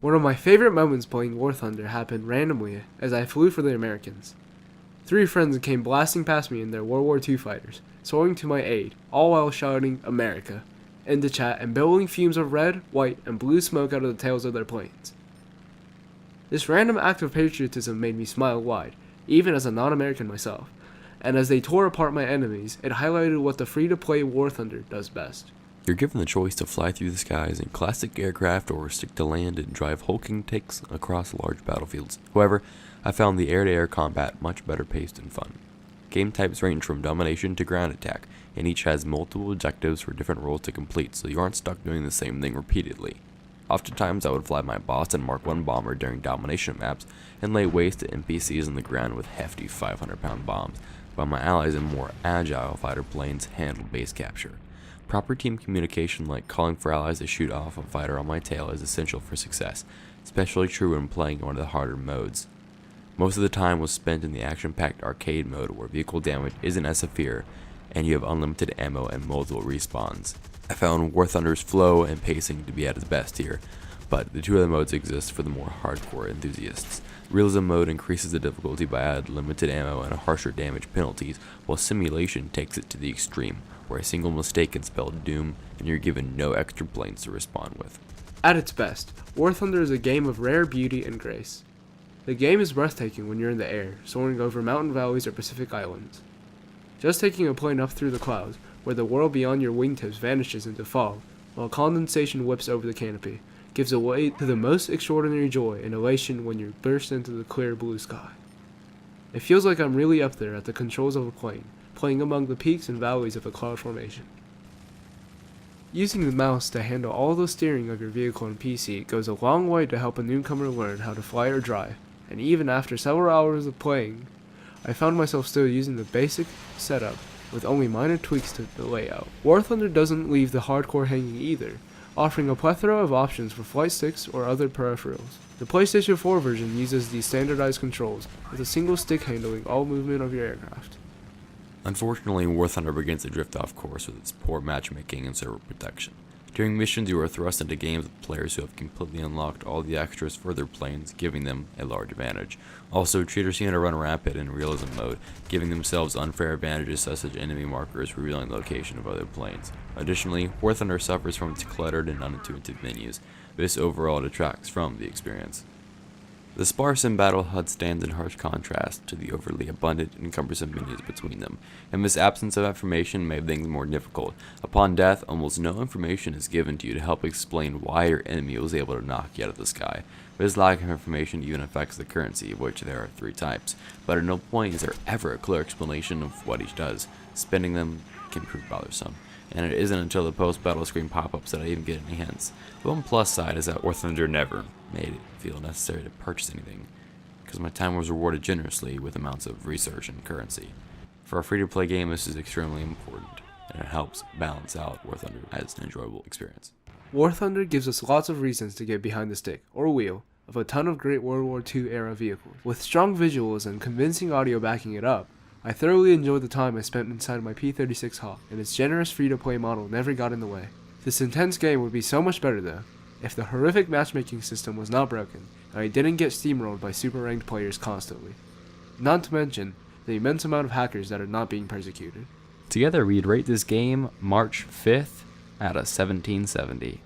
One of my favorite moments playing WarThunder happened randomly as I flew for the Americans. 3 friends came blasting past me in their World War II fighters, soaring to my aid, all while shouting America into chat and billowing fumes of red, white, and blue smoke out of the tails of their planes. This random act of patriotism made me smile wide, even as a non-American myself, and as they tore apart my enemies, it highlighted what the free-to-play WarThunder does best. You're given the choice to fly through the skies in classic aircraft or stick to land and drive hulking tanks across large battlefields. However, I found the air-to-air combat much better paced and fun. Game types range from domination to ground attack, and each has multiple objectives for different roles to complete, so you aren't stuck doing the same thing repeatedly. Oftentimes I would fly my Boston Mark I bomber during domination maps and lay waste to NPCs on the ground with hefty 500-pound bombs, while my allies in more agile fighter planes handled base capture. Proper team communication, like calling for allies to shoot off a fighter on my tail, is essential for success, especially true when playing one of the harder modes. Most of the time was spent in the action-packed arcade mode where vehicle damage isn't as severe and you have unlimited ammo and multiple respawns. I found WarThunder's flow and pacing to be at its best here, but the 2 other modes exist for the more hardcore enthusiasts. Realism mode increases the difficulty by adding limited ammo and harsher damage penalties, while simulation takes it to the extreme, where a single mistake can spell doom and you're given no extra planes to respond with. At its best, WarThunder is a game of rare beauty and grace. The game is breathtaking when you're in the air, soaring over mountain valleys or Pacific islands. Just taking a plane up through the clouds, where the world beyond your wingtips vanishes into fog, while condensation whips over the canopy, gives way to the most extraordinary joy and elation when you burst into the clear blue sky. It feels like I'm really up there at the controls of a plane, playing among the peaks and valleys of a cloud formation. Using the mouse to handle all the steering of your vehicle and PC goes a long way to help a newcomer learn how to fly or drive, and even after several hours of playing, I found myself still using the basic setup with only minor tweaks to the layout. WarThunder doesn't leave the hardcore hanging either, offering a plethora of options for flight sticks or other peripherals. The PlayStation 4 version uses these standardized controls, with a single stick handling all movement of your aircraft. Unfortunately, WarThunder begins to drift off course with its poor matchmaking and server protection. During missions, you are thrust into games with players who have completely unlocked all the extras for their planes, giving them a large advantage. Also, cheaters seem to run rampant in realism mode, giving themselves unfair advantages such as enemy markers revealing the location of other planes. Additionally, WarThunder suffers from its cluttered and unintuitive menus. This overall detracts from the experience. The sparse and battle HUD stands in harsh contrast to the overly abundant and cumbersome menus between them, and this absence of information made things more difficult. Upon death, almost no information is given to you to help explain why your enemy was able to knock you out of the sky. This lack of information even affects the currency, of which there are 3 types, but at no point is there ever a clear explanation of what each does. Spending them can prove bothersome, and it isn't until the post-battle screen pop-ups that I even get any hints. The one plus side is that WarThunder never made it feel necessary to purchase anything, because my time was rewarded generously with amounts of research and currency. For a free-to-play game, this is extremely important, and it helps balance out WarThunder as an enjoyable experience. WarThunder gives us lots of reasons to get behind the stick, or wheel, of a ton of great World War II era vehicles. With strong visuals and convincing audio backing it up, I thoroughly enjoyed the time I spent inside my P-36 Hawk, and its generous free-to-play model never got in the way. This intense game would be so much better though, if the horrific matchmaking system was not broken, and I didn't get steamrolled by super-ranked players constantly. Not to mention, the immense amount of hackers that are not being persecuted. Together we'd rate this game March 5th out of 1770.